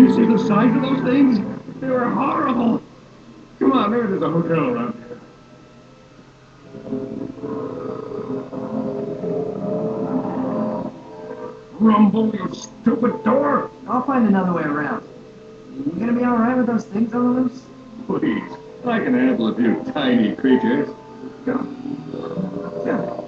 You see the size of those things? They were horrible. Come on, maybe there's a hotel around here. Rumble, you stupid door! I'll find another way around. You gonna be alright with those things on the loose? Please, I can handle a few tiny creatures. Come. Yeah.